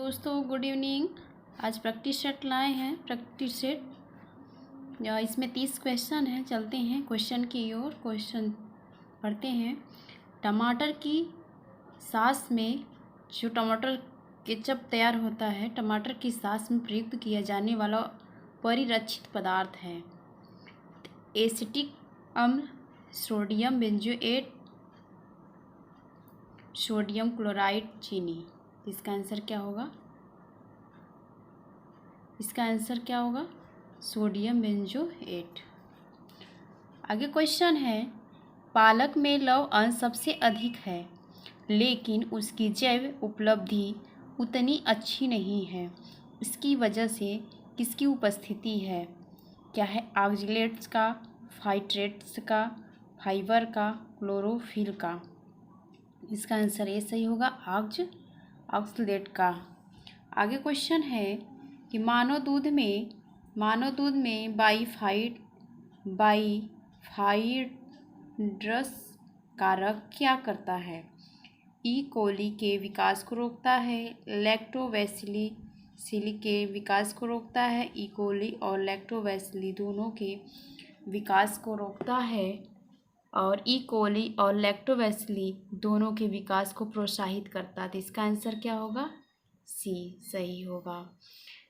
दोस्तों, good evening. आज practice set लाए हैं। प्रैक्टिस सेट इसमें 30 क्वेश्चन हैं। चलते हैं क्वेश्चन की ओर। क्वेश्चन पढ़ते हैं। टमाटर की सॉस में जो टमाटर केचप तैयार होता है, टमाटर की सॉस में प्रयुक्त किया जाने वाला परिरक्षित पदार्थ है एसिटिक अम्ल, सोडियम बेंजोएट, सोडियम क्लोराइड, चीनी। इसका आंसर क्या होगा? इसका आंसर क्या होगा? Sodium benzoate. आगे क्वेश्चन है, पालक में लवण अंश सबसे अधिक है लेकिन उसकी जैव उपलब्धि उतनी अच्छी नहीं है। इसकी वजह से किसकी उपस्थिति है? क्या है? ऑक्जेलेट्स का, फाइट्रेट्स का, फाइबर का, क्लोरोफिल का। इसका आंसर ये सही होगा, ऑक्जेलेट का। आगे क्वेश्चन है कि मानव दूध में बाइफाइड्रस कारक क्या करता है? ई कोली के विकास को रोकता है, लैक्टोबैसिली के विकास को रोकता है, ई कोली और लैक्टोबैसिली दोनों के विकास को रोकता है, और ई कोली और लैक्टोबैसिली दोनों के विकास को प्रोत्साहित करता है। तो इसका आंसर क्या होगा? सी सही होगा।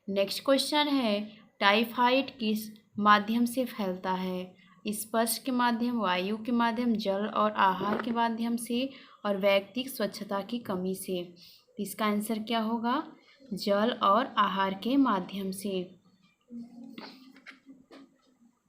नेक्स्ट क्वेश्चन है, टाइफाइड किस माध्यम से फैलता है? स्पर्श के माध्यम, वायु के माध्यम, जल और आहार के माध्यम से, और व्यक्तिगत स्वच्छता की कमी से। तो इसका आंसर क्या होगा? जल और आहार के माध्यम से।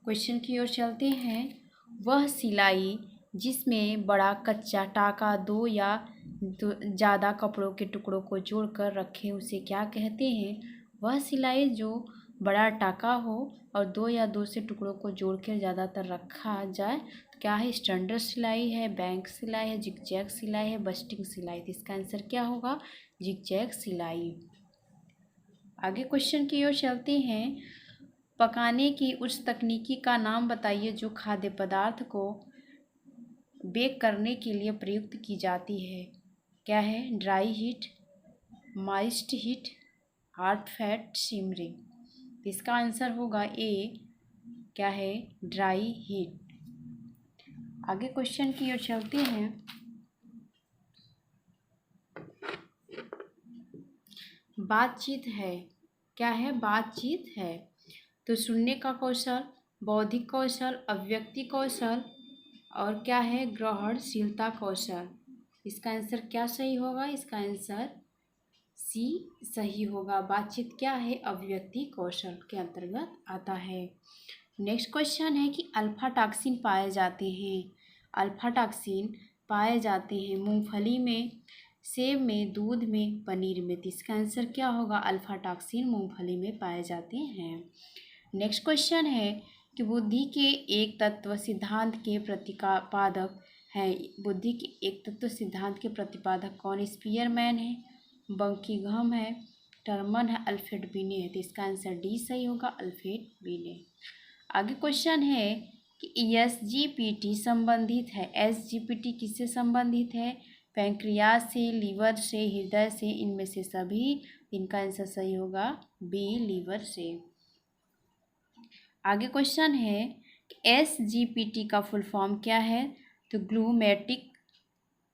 क्वेश्चन की ओर चलते हैं। वह सिलाई जिसमें बड़ा कच्चा टाका दो या ज़्यादा कपड़ों के टुकड़ों को जोड़कर रखें उसे क्या कहते हैं? वह सिलाई जो बड़ा टाका हो और दो या दो से टुकड़ों को जोड़कर ज़्यादातर रखा जाए तो क्या है? स्टैंडर्ड सिलाई है, बैंक सिलाई है, जिगजैग सिलाई है, बस्टिंग सिलाई। तो इसका आंसर क्या होगा? जिगजैग सिलाई। आगे क्वेश्चन की ओर चलते हैं। पकाने की उस तकनीकी का नाम बताइए जो खाद्य पदार्थ को बेक करने के लिए प्रयुक्त की जाती है। क्या है? Dry heat, moist heat, hot fat, simmering. इसका आंसर होगा ए, क्या है? Dry heat. आगे क्वेश्चन की ओर चलते हैं। बातचीत है। क्या है? बातचीत है। तो सुनने का कौशल, बौद्धिक कौशल, अभिव्यक्ति कौशल, और क्या है? ग्रहणशीलता कौशल। इसका आंसर क्या सही होगा? इसका आंसर सी सही होगा। बातचीत क्या है? अभिव्यक्ति कौशल के अंतर्गत आता है। नेक्स्ट क्वेश्चन है कि अल्फा टॉक्सिन पाए जाते हैं। अल्फा टॉक्सिन पाए जाते हैं मूंगफली में, सेब में, दूध में, पनीर में। तो इसका आंसर क्या होगा? अल्फा टॉक्सिन मूंगफली में पाए जाते हैं। नेक्स्ट क्वेश्चन है कि बुद्धि के एक तत्व सिद्धांत के प्रतिपादक हैं। बुद्धि के एक तत्व सिद्धांत के प्रतिपादक कौन? स्पीयरमैन है, बंकिंघम है, टर्मन है, अल्फ्रेड बिने है। तो इसका आंसर डी सही होगा, अल्फ्रेड बिने। आगे क्वेश्चन है कि एसजीपीटी संबंधित है। एसजीपीटी किससे संबंधित है? पैंक्रियास से, लीवर से, हृदय से, इनमें से सभी। इनका आंसर सही होगा बी, लीवर से। आगे क्वेश्चन है कि एसजीपीटी का फुल फॉर्म क्या है? तो ग्लूमेटिक,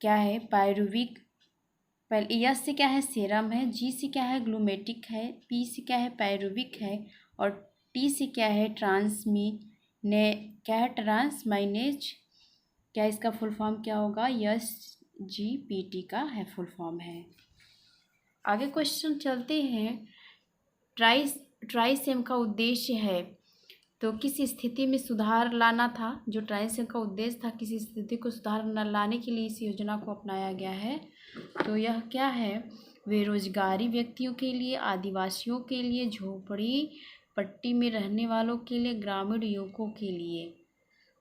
क्या है? पायरुविक। पहले एस से क्या है? सीरम है, जी से क्या है? ग्लूमेटिक है, पी से क्या है? पायरुविक है, और टी से क्या है? क्या है? ट्रांसमाइनेज। क्या इसका फुल फॉर्म क्या होगा? एसजीपीटी का है फुल फॉर्म है। आगे क्वेश्चन चलते हैं। ट्राइसेम का उद्देश्य है, तो किस स्थिति में सुधार लाना था? जो ट्राइसेम का उद्देश्य था, किसी स्थिति को सुधार लाने के लिए इस योजना को अपनाया गया है। तो यह क्या है? बेरोजगारी व्यक्तियों के लिए, आदिवासियों के लिए, झोपड़ी पट्टी में रहने वालों के लिए, ग्रामीण युवकों के लिए।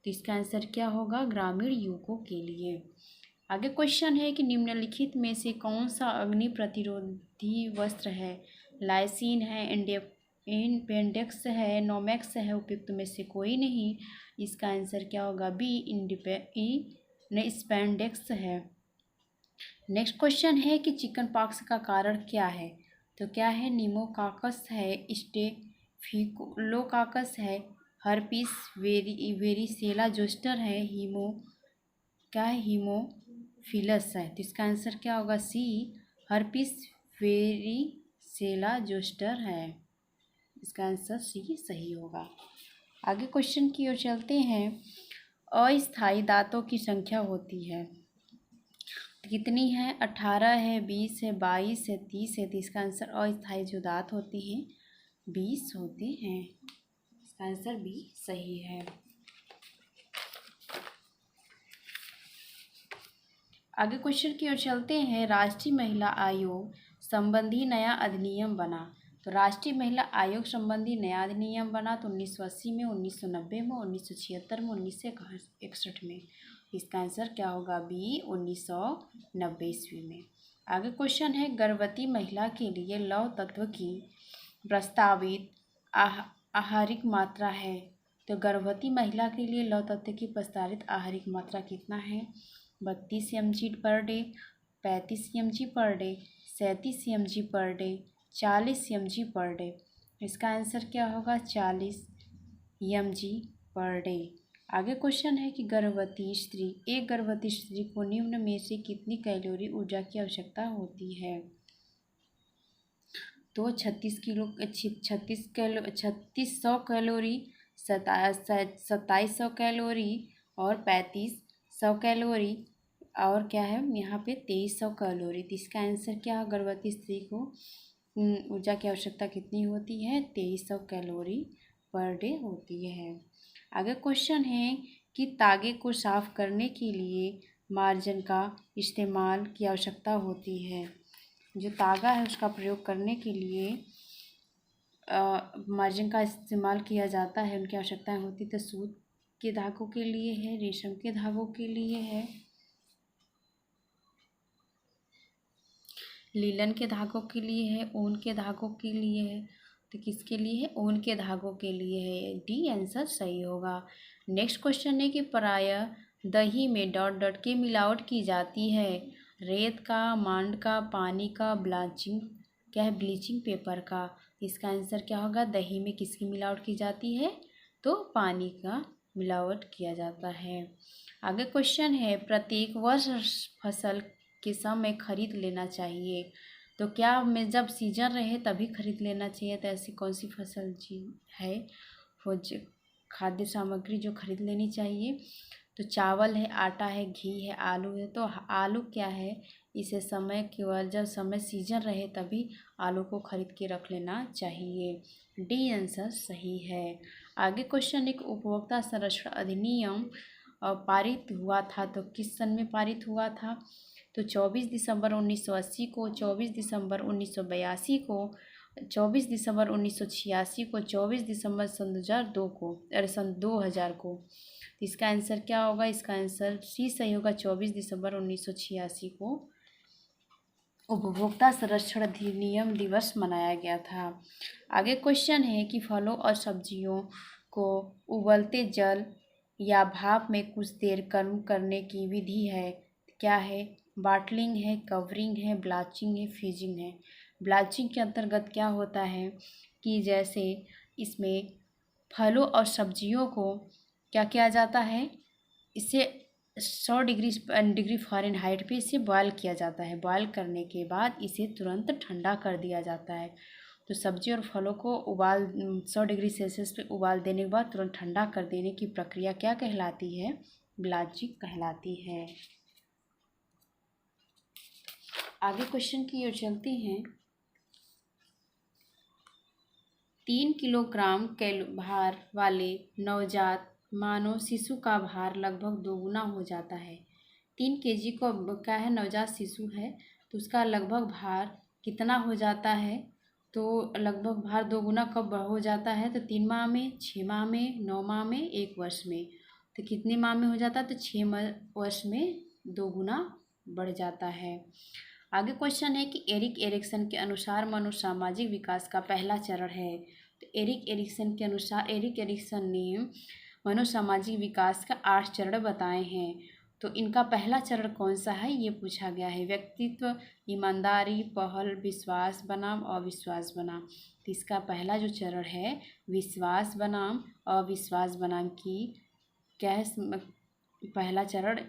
तो इसका आंसर क्या होगा? ग्रामीण युवकों के लिए। आगे क्वेश्चन है कि निम्नलिखित में से कौन सा अग्नि प्रतिरोधी वस्त्र है? लाइसिन है, इंपेंडेक्स है, नोमेक्स है, उपयुक्त में से कोई नहीं। इसका आंसर क्या होगा? बी, स्पेंडेक्स है। नेक्स्ट क्वेश्चन है कि चिकन पॉक्स का कारण क्या है? तो क्या है, निमोकाकस है, स्टेफिलोकाकस है, हर्पिस वेरिसेला जोस्टर है, हीमोफिलस है। तो इसका आंसर क्या होगा, सी, हर्पिस वेरिसेला जोस्टर है। इसका आंसर सी सही होगा। आगे क्वेश्चन की ओर चलते हैं। अस्थायी दांतों की संख्या होती है, कितनी है? 18 है, 20 है, 22 है, 30 है। तो इसका आंसर अस्थायी जो दांत होते हैं 20 होते हैं। इसका आंसर बी सही है। आगे क्वेश्चन की ओर चलते हैं। राष्ट्रीय महिला आयोग संबंधी नया अधिनियम बना। तो राष्ट्रीय महिला आयोग संबंधी नया अधिनियम बना तो 1980 में, 1990 में, 1976 में, 1961 में। इसका आंसर क्या होगा, बी, 1990 ईस्वी में। आगे क्वेश्चन है। गर्भवती महिला के लिए लौह तत्व की प्रस्तावित आहारिक मात्रा है। तो गर्भवती महिला के लिए लौह तत्व की प्रस्तावित आहारिक मात्रा कितना है? 32 mg per day, 35 mg per day, 37 mg per day, 40 mg per day. इसका आंसर क्या होगा, 40 mg पर डे। आगे क्वेश्चन है कि एक गर्भवती स्त्री को निम्न में से कितनी कैलोरी ऊर्जा की आवश्यकता होती है? तो 3600 कैलोरी, 2700 कैलोरी और 3500 कैलोरी, और क्या है यहाँ पे 2300 कैलोरी। तो इसका आंसर क्या है, गर्भवती स्त्री को ऊर्जा की आवश्यकता कितनी होती है? 2300 कैलोरी पर डे होती है। आगे क्वेश्चन है कि तागे को साफ करने के लिए मार्जन का इस्तेमाल की आवश्यकता होती है। जो तागा है उसका प्रयोग करने के लिए मार्जिन का इस्तेमाल किया जाता है, उनकी आवश्यकताएं होती। तो सूत के धागों के लिए है, रेशम के धागों के लिए है, लीलन के धागों के लिए है, ऊन के धागों के लिए है। तो किसके लिए है? ऊन के धागों के लिए है। डी आंसर सही होगा। नेक्स्ट क्वेश्चन है कि प्रायः दही में डॉट डॉट की मिलावट की जाती है। रेत का, मांड का, पानी का, ब्लीचिंग पेपर का। इसका आंसर क्या होगा, दही में किसकी मिलावट की जाती है? तो पानी का मिलावट किया जाता है। आगे क्वेश्चन है। प्रत्येक वर्ष फसल के समय खरीद लेना चाहिए। तो क्या में जब सीजन रहे तभी खरीद लेना चाहिए? तो ऐसी कौन सी फसल है वो खाद्य सामग्री जो खरीद लेनी चाहिए? तो चावल है, आटा है, घी है, आलू है। तो आलू क्या है, इसे समय केवल जब समय सीजन रहे तभी आलू को खरीद के रख लेना चाहिए। डी आंसर सही है। आगे क्वेश्चन, एक उपभोक्ता संरक्षण अधिनियम पारित हुआ था। तो किस सन में पारित हुआ था? तो 24 दिसंबर 1980 को, 24 दिसंबर 1982 को, 24 दिसंबर 1986 को, 24 दिसंबर सन 2002 को, अरे सन 2000 को। तो इसका आंसर क्या होगा? इसका आंसर सी सही होगा। 24 दिसंबर 1986 को उपभोक्ता संरक्षण अधिनियम दिवस मनाया गया था। आगे क्वेश्चन है कि फलों और सब्जियों को उबलते जल या भाप में कुछ देर गर्म करने की विधि है। क्या है? बॉटलिंग है, कवरिंग है, ब्लाचिंग है, फ्रीजिंग है। ब्लाचिंग के अंतर्गत क्या होता है कि जैसे इसमें फलों और सब्जियों को क्या किया जाता है, इसे 100 डिग्री फ़ारेनहाइट पे इसे बॉयल किया जाता है। बॉयल करने के बाद इसे तुरंत ठंडा कर दिया जाता है। तो सब्जी और फलों को 100 डिग्री सेल्सियस पे उबाल देने के बाद तुरंत ठंडा कर देने की प्रक्रिया क्या कहलाती है? ब्लाचिंग कहलाती है। आगे क्वेश्चन की ओर चलते हैं। 3 किलोग्राम भार वाले नवजात मानव शिशु का भार लगभग दोगुना हो जाता है। 3 kg को क्या है, नवजात शिशु है तो उसका लगभग भार कितना हो जाता है? तो लगभग भार दोगुना कब हो जाता है? तो 3 माह में, 6 माह में, 9 माह में, 1 वर्ष में। तो कितने माह में हो जाता है? तो 6 वर्ष में दोगुना बढ़ जाता है। आगे क्वेश्चन है कि एरिक एरिक्सन के अनुसार मनोसामाजिक विकास का पहला चरण है। तो एरिक एरिक्सन के अनुसार एरिक एरिक्सन ने मनोसामाजिक विकास का 8 चरण बताए हैं। तो इनका पहला चरण कौन सा है ये पूछा गया है। व्यक्तित्व, ईमानदारी, पहल, विश्वास बनाम अविश्वास बनाम। तो इसका पहला जो चरण है विश्वास बनाम अविश्वास बनाम की क्या है, पहला चरण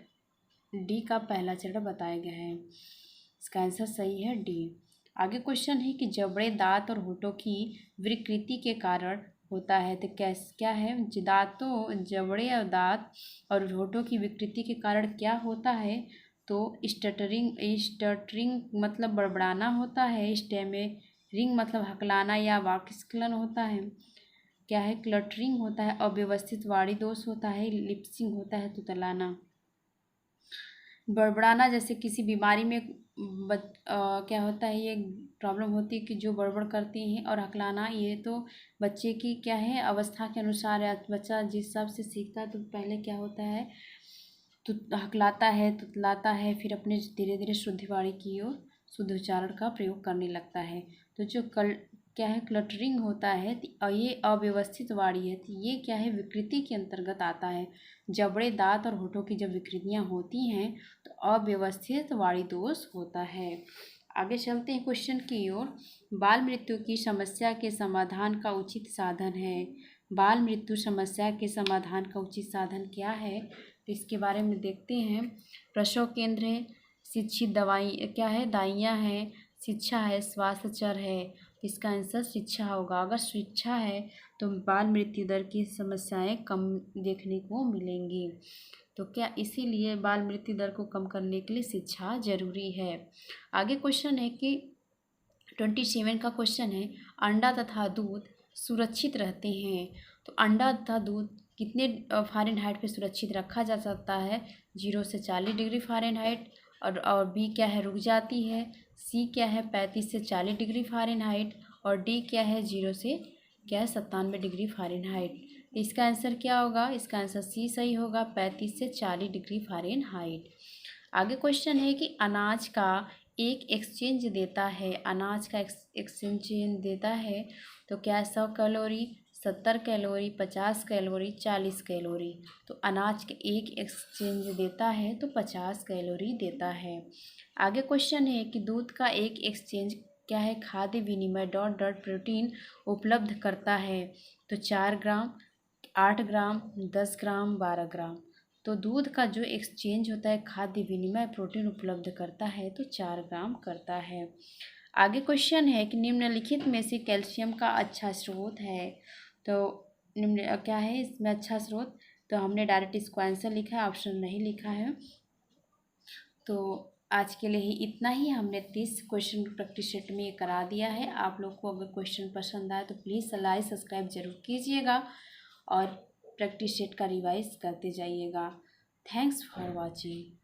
डी का पहला चरण बताया गया है। इसका आंसर सही है डी। आगे क्वेश्चन है कि जबड़े, दांत और होठों की विकृति के कारण होता है। तो क्या है, दांतों, जबड़े और दांत और होठों की विकृति के कारण क्या होता है। तो स्टटरिंग मतलब बड़बड़ाना होता है। स्टेमरिंग मतलब हकलाना या वाक्स्खलन होता है। क्या है, क्लटरिंग होता है। अव्यवस्थित वाणी दोष होता है। लिपसिंग होता है तुतलाना। बड़बड़ाना जैसे किसी बीमारी में क्या होता है, ये प्रॉब्लम होती है कि जो बड़बड़ करती हैं। और हकलाना ये तो बच्चे की क्या है अवस्था के अनुसार है। बच्चा जिस हिसाब से सीखता है तो पहले क्या होता है तो हकलाता है, तुतलाता है, फिर अपने धीरे धीरे शुद्ध वाणी की ओर शुद्ध उच्चारण का प्रयोग करने लगता है। तो जो क्या है क्लटरिंग होता है और ये अव्यवस्थित वाणी है। तो ये क्या है विकृति के अंतर्गत आता है। जबड़े, दांत और होठों की जब विकृतियाँ होती हैं तो अव्यवस्थित वाणी दोष होता है। आगे चलते हैं क्वेश्चन की ओर। बाल मृत्यु की समस्या के समाधान का उचित साधन है। बाल मृत्यु समस्या के समाधान का उचित साधन क्या है तो इसके बारे में देखते हैं। प्रसव केंद्र है, शिक्षित दवाई क्या है दाइयाँ हैं, शिक्षा है, स्वास्थ्य चर है। इसका आंसर शिक्षा होगा। अगर शिक्षा है तो बाल मृत्यु दर की समस्याएं कम देखने को मिलेंगी। तो क्या इसीलिए बाल मृत्यु दर को कम करने के लिए शिक्षा जरूरी है। आगे क्वेश्चन है कि 27 का क्वेश्चन है, अंडा तथा दूध सुरक्षित रहते हैं। तो अंडा तथा दूध कितने फ़ारेनहाइट पे सुरक्षित रखा जा सकता है। 0 से 40 डिग्री फ़ारेनहाइट। और बी क्या है रुक जाती है। सी क्या है 35 से 40 डिग्री फ़ारेनहाइट। और डी क्या है 0 से क्या है 97 डिग्री फ़ारेनहाइट। इसका आंसर क्या होगा, इसका आंसर सी सही होगा, 35 से 40 डिग्री फ़ारेनहाइट। आगे क्वेश्चन है कि अनाज का एक एक्सचेंज देता है। अनाज का एक्सचेंज देता है तो क्या 100 कैलोरी, 70 कैलोरी, 50 कैलोरी, 40 कैलोरी। तो अनाज के एक एक्सचेंज देता है तो 50 कैलोरी देता है। आगे क्वेश्चन है कि दूध का एक एक्सचेंज क्या है खाद्य विनिमय डॉट डॉट प्रोटीन उपलब्ध करता है। तो 4 ग्राम, 8 ग्राम, 10 ग्राम, 12 ग्राम। तो दूध का जो एक्सचेंज होता है खाद्य विनिमय प्रोटीन उपलब्ध करता है तो 4 ग्राम करता है। आगे क्वेश्चन है कि निम्नलिखित में से कैल्शियम का अच्छा स्रोत है। तो निम्न क्या है इसमें अच्छा स्रोत। तो हमने डायरेक्ट इसको आंसर लिखा है, ऑप्शन नहीं लिखा है। तो आज के लिए ही इतना ही। हमने 30 क्वेश्चन प्रैक्टिस सेट में ये करा दिया है। आप लोग को अगर क्वेश्चन पसंद आए तो प्लीज़ लाइक सब्सक्राइब जरूर कीजिएगा और प्रैक्टिस सेट का रिवाइज करते जाइएगा। Thanks for watching.